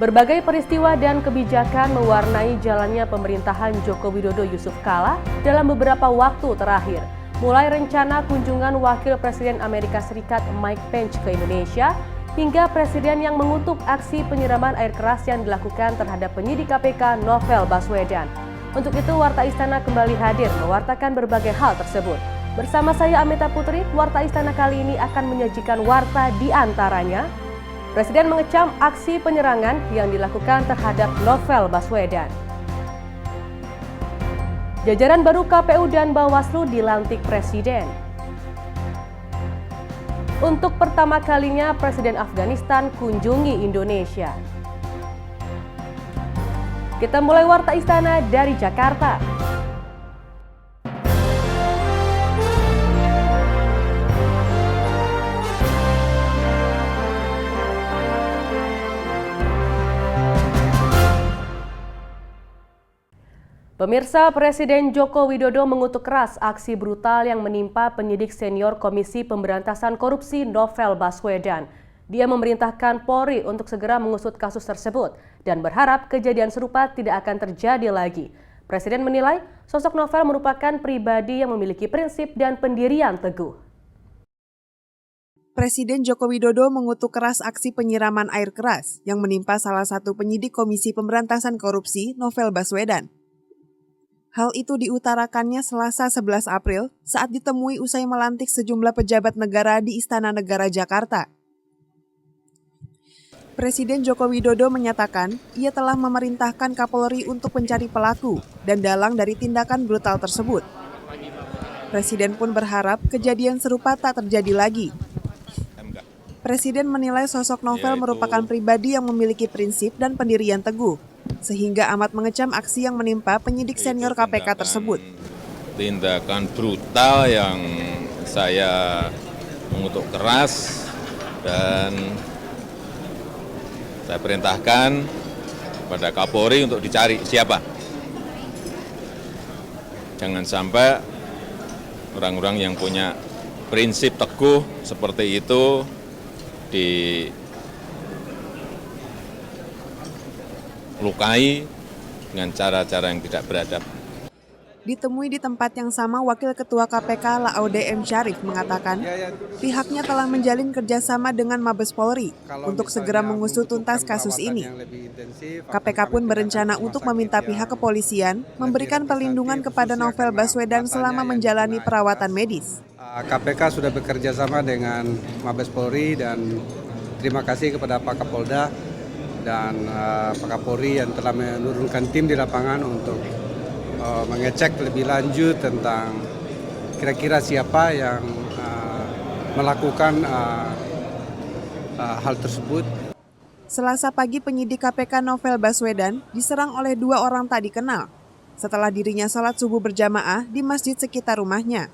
Berbagai peristiwa dan kebijakan mewarnai jalannya pemerintahan Joko Widodo Yusuf Kala dalam beberapa waktu terakhir. Mulai rencana kunjungan Wakil Presiden Amerika Serikat Mike Pence ke Indonesia, hingga Presiden yang mengutuk aksi penyiraman air keras yang dilakukan terhadap penyidik KPK Novel Baswedan. Untuk itu, Warta Istana kembali hadir mewartakan berbagai hal tersebut. Bersama saya Amita Putri, Warta Istana kali ini akan menyajikan warta di antaranya. Presiden mengecam aksi penyerangan yang dilakukan terhadap Novel Baswedan. Jajaran baru KPU dan Bawaslu dilantik Presiden. Untuk pertama kalinya Presiden Afghanistan kunjungi Indonesia. Kita mulai Warta Istana dari Jakarta. Pemirsa, Presiden Joko Widodo mengutuk keras aksi brutal yang menimpa penyidik senior Komisi Pemberantasan Korupsi Novel Baswedan. Dia memerintahkan Polri untuk segera mengusut kasus tersebut dan berharap kejadian serupa tidak akan terjadi lagi. Presiden menilai sosok Novel merupakan pribadi yang memiliki prinsip dan pendirian teguh. Presiden Joko Widodo mengutuk keras aksi penyiraman air keras yang menimpa salah satu penyidik Komisi Pemberantasan Korupsi Novel Baswedan. Hal itu diutarakannya Selasa 11 April saat ditemui usai melantik sejumlah pejabat negara di Istana Negara Jakarta. Presiden Joko Widodo menyatakan ia telah memerintahkan Kapolri untuk mencari pelaku dan dalang dari tindakan brutal tersebut. Presiden pun berharap kejadian serupa tak terjadi lagi. Presiden menilai sosok Novel merupakan pribadi yang memiliki prinsip dan pendirian teguh, sehingga amat mengecam aksi yang menimpa penyidik senior KPK tersebut. Tindakan brutal yang saya mengutuk keras dan saya perintahkan pada Kapolri untuk dicari siapa. Jangan sampai orang-orang yang punya prinsip teguh seperti itu dilukai dengan cara-cara yang tidak beradab. Ditemui di tempat yang sama, Wakil Ketua KPK Laude M. Syarif mengatakan pihaknya telah menjalin kerjasama dengan Mabes Polri untuk segera mengusut tuntas kasus ini. KPK pun berencana untuk meminta pihak kepolisian memberikan perlindungan kepada Novel Baswedan selama menjalani perawatan medis. KPK sudah bekerja sama dengan Mabes Polri dan terima kasih kepada Pak Kapolda dan Pak Kapolri yang telah menurunkan tim di lapangan untuk mengecek lebih lanjut tentang kira-kira siapa yang melakukan hal tersebut. Selasa pagi penyidik KPK Novel Baswedan diserang oleh dua orang tak dikenal setelah dirinya sholat subuh berjamaah di masjid sekitar rumahnya.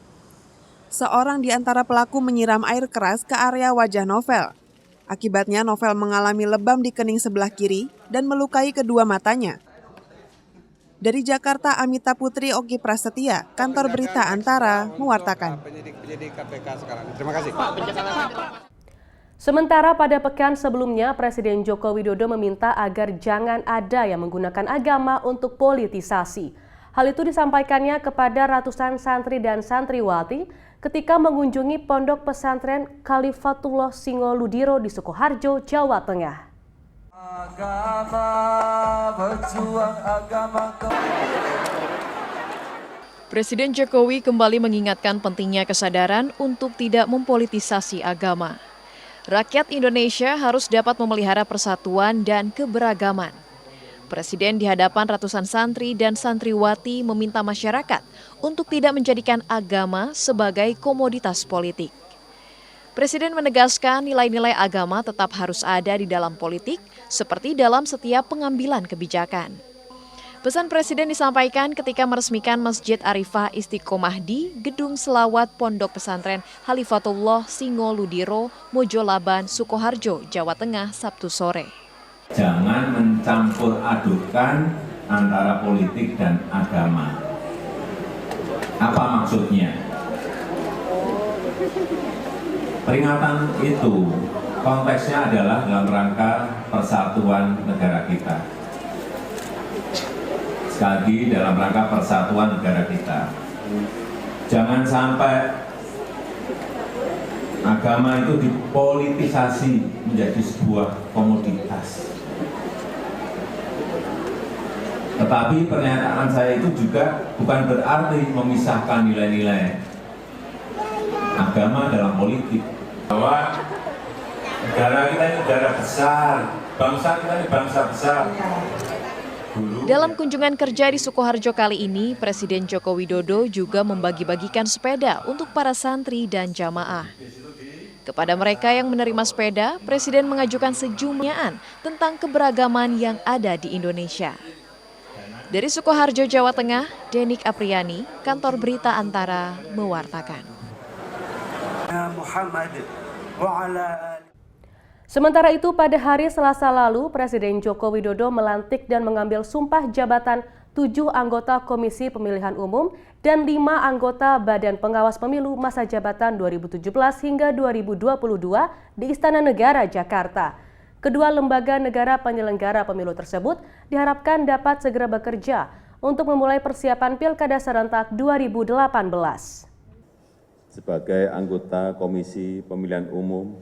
Seorang di antara pelaku menyiram air keras ke area wajah Novel. Akibatnya Novel mengalami lebam di kening sebelah kiri dan melukai kedua matanya. Dari Jakarta, Amita Putri, Oki Prasetya, Kantor Berita Antara, mewartakan. Terima kasih. Sementara pada pekan sebelumnya, Presiden Joko Widodo meminta agar jangan ada yang menggunakan agama untuk politisasi. Hal itu disampaikannya kepada ratusan santri dan santriwati ketika mengunjungi Pondok Pesantren Khalifatullah Singoludiro di Sukoharjo, Jawa Tengah. Presiden Jokowi kembali mengingatkan pentingnya kesadaran untuk tidak mempolitisasi agama. Rakyat Indonesia harus dapat memelihara persatuan dan keberagaman. Presiden di hadapan ratusan santri dan santriwati meminta masyarakat untuk tidak menjadikan agama sebagai komoditas politik. Presiden menegaskan nilai-nilai agama tetap harus ada di dalam politik, seperti dalam setiap pengambilan kebijakan. Pesan Presiden disampaikan ketika meresmikan Masjid Arifah Istiqomah di Gedung Selawat Pondok Pesantren Khalifatullah Singoludiro, Mojolaban, Sukoharjo, Jawa Tengah, Sabtu sore. Jangan mencampur adukan antara politik dan agama. Apa maksudnya? Peringatan itu konteksnya adalah dalam rangka persatuan negara kita. Sekali lagi, dalam rangka persatuan negara kita. Jangan sampai agama itu dipolitisasi menjadi sebuah komoditas. Tetapi pernyataan saya itu juga bukan berarti memisahkan nilai-nilai agama dalam politik. Bahwa negara kita ini negara besar, bangsa kita ini bangsa besar. Dalam kunjungan kerja di Sukoharjo kali ini, Presiden Joko Widodo juga membagi-bagikan sepeda untuk para santri dan jamaah. Kepada mereka yang menerima sepeda, Presiden mengajukan sejumlah tentang keberagaman yang ada di Indonesia. Dari Sukoharjo, Jawa Tengah, Denik Apriani, Kantor Berita Antara, mewartakan. Sementara itu, pada hari Selasa lalu, Presiden Joko Widodo melantik dan mengambil sumpah jabatan 7 anggota Komisi Pemilihan Umum dan 5 anggota Badan Pengawas Pemilu masa jabatan 2017 hingga 2022 di Istana Negara, Jakarta. Kedua lembaga negara penyelenggara pemilu tersebut diharapkan dapat segera bekerja untuk memulai persiapan Pilkada serentak 2018. Sebagai anggota Komisi Pemilihan Umum,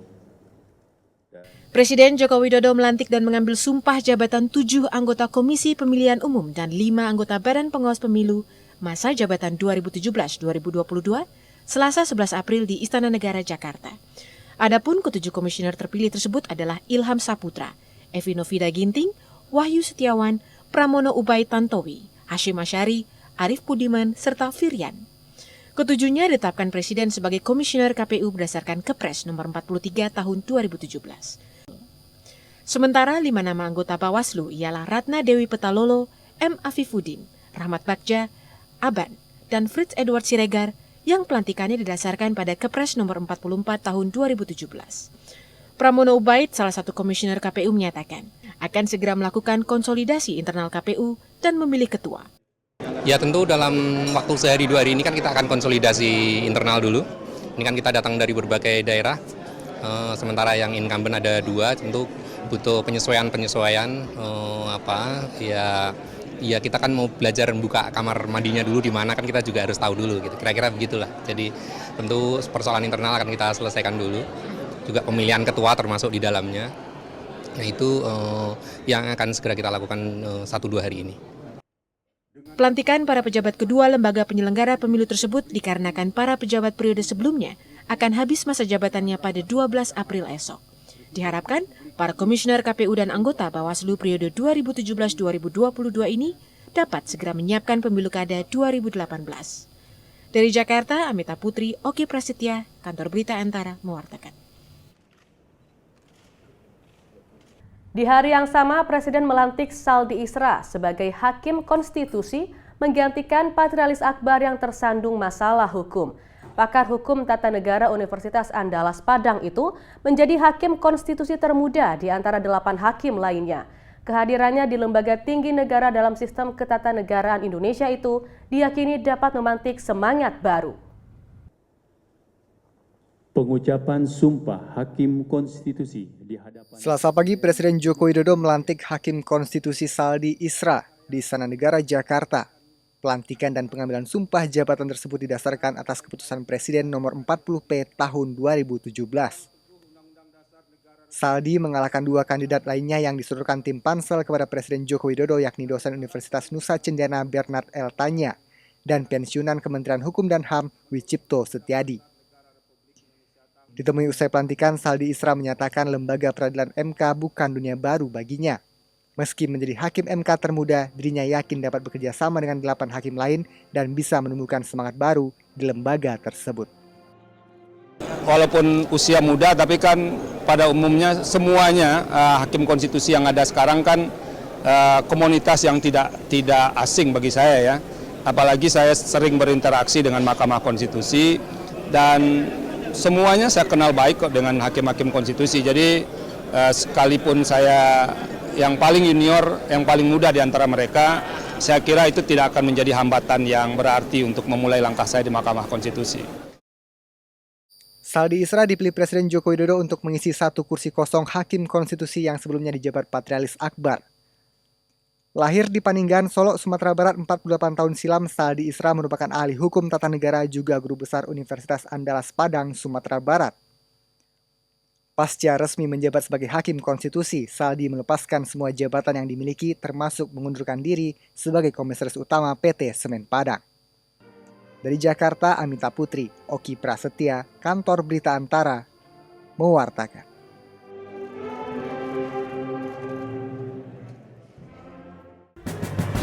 Presiden Joko Widodo melantik dan mengambil sumpah jabatan 7 anggota Komisi Pemilihan Umum dan 5 anggota Badan Pengawas Pemilu masa jabatan 2017-2022 Selasa 11 April di Istana Negara, Jakarta. Adapun ke-7 komisioner terpilih tersebut adalah Ilham Saputra, Evi Novida Ginting, Wahyu Setiawan, Pramono Ubaid Tantowi, Hashim Asyari, Arief Budiman, serta Firian. Ketujuhnya ditetapkan Presiden sebagai komisioner KPU berdasarkan Kepres nomor 43 tahun 2017. Sementara 5 nama anggota Bawaslu ialah Ratna Dewi Petalolo, M. Afifuddin, Rahmat Bagja, Aban, dan Fritz Edward Siregar yang pelantikannya didasarkan pada Kepres nomor 44 tahun 2017. Pramono Ubaid, salah satu komisioner KPU, menyatakan akan segera melakukan konsolidasi internal KPU dan memilih ketua. Ya tentu dalam waktu sehari 2 hari ini kan kita akan konsolidasi internal dulu. Ini kan kita datang dari berbagai daerah, sementara yang incumbent ada 2, tentu butuh penyesuaian, ya kita kan mau belajar membuka kamar mandinya dulu di mana kan kita juga harus tahu dulu gitu. Kira-kira begitulah. Jadi tentu persoalan internal akan kita selesaikan dulu. Juga pemilihan ketua termasuk di dalamnya. Nah itu yang akan segera kita lakukan 1-2 hari ini. Pelantikan para pejabat kedua lembaga penyelenggara pemilu tersebut dikarenakan para pejabat periode sebelumnya akan habis masa jabatannya pada 12 April esok. Diharapkan para komisioner KPU dan anggota Bawaslu periode 2017-2022 ini dapat segera menyiapkan pemilu kada 2018. Dari Jakarta, Amita Putri, Oki Prasetya, Kantor Berita Antara, mewartakan. Di hari yang sama, Presiden melantik Saldi Isra sebagai Hakim Konstitusi menggantikan Patrialis Akbar yang tersandung masalah hukum. Pakar Hukum Tata Negara Universitas Andalas Padang itu menjadi Hakim Konstitusi termuda di antara 8 hakim lainnya. Kehadirannya di lembaga tinggi negara dalam sistem ketatanegaraan Indonesia itu diyakini dapat memantik semangat baru. pengucapan sumpah Hakim Konstitusi di hadapan... Selasa pagi, Presiden Joko Widodo melantik Hakim Konstitusi Saldi Isra di Istana Negara, Jakarta. Pelantikan dan pengambilan sumpah jabatan tersebut didasarkan atas keputusan Presiden nomor 40P tahun 2017. Saldi mengalahkan 2 kandidat lainnya yang disodorkan tim pansel kepada Presiden Joko Widodo, yakni dosen Universitas Nusa Cendana Bernard L. Tanya dan pensiunan Kementerian Hukum dan HAM Wicipto Setiadi. Ditemui usai pelantikan, Saldi Isra menyatakan lembaga peradilan MK bukan dunia baru baginya. Meski menjadi hakim MK termuda, dirinya yakin dapat bekerja sama dengan 8 hakim lain dan bisa menumbuhkan semangat baru di lembaga tersebut. Walaupun usia muda, tapi kan pada umumnya semuanya hakim konstitusi yang ada sekarang kan komunitas yang tidak asing bagi saya ya. Apalagi saya sering berinteraksi dengan Mahkamah Konstitusi dan semuanya saya kenal baik kok dengan hakim-hakim konstitusi. Jadi sekalipun saya yang paling junior, yang paling muda di antara mereka, saya kira itu tidak akan menjadi hambatan yang berarti untuk memulai langkah saya di Mahkamah Konstitusi. Saldi Isra dipilih Presiden Joko Widodo untuk mengisi 1 kursi kosong Hakim Konstitusi yang sebelumnya dijabat Patrialis Akbar. Lahir di Paninggan, Solo, Sumatera Barat 48 tahun silam, Saldi Isra merupakan ahli hukum tata negara juga guru besar Universitas Andalas Padang, Sumatera Barat. Pasca resmi menjabat sebagai Hakim Konstitusi, Saldi melepaskan semua jabatan yang dimiliki termasuk mengundurkan diri sebagai Komisaris Utama PT Semen Padang. Dari Jakarta, Amita Putri, Oki Prasetya, Kantor Berita Antara, mewartakan.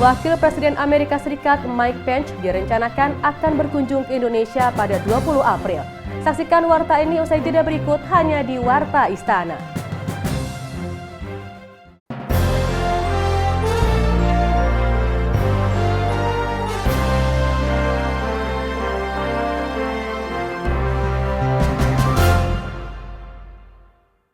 Wakil Presiden Amerika Serikat Mike Pence direncanakan akan berkunjung ke Indonesia pada 20 April. Saksikan warta ini usai jeda berikut hanya di Warta Istana.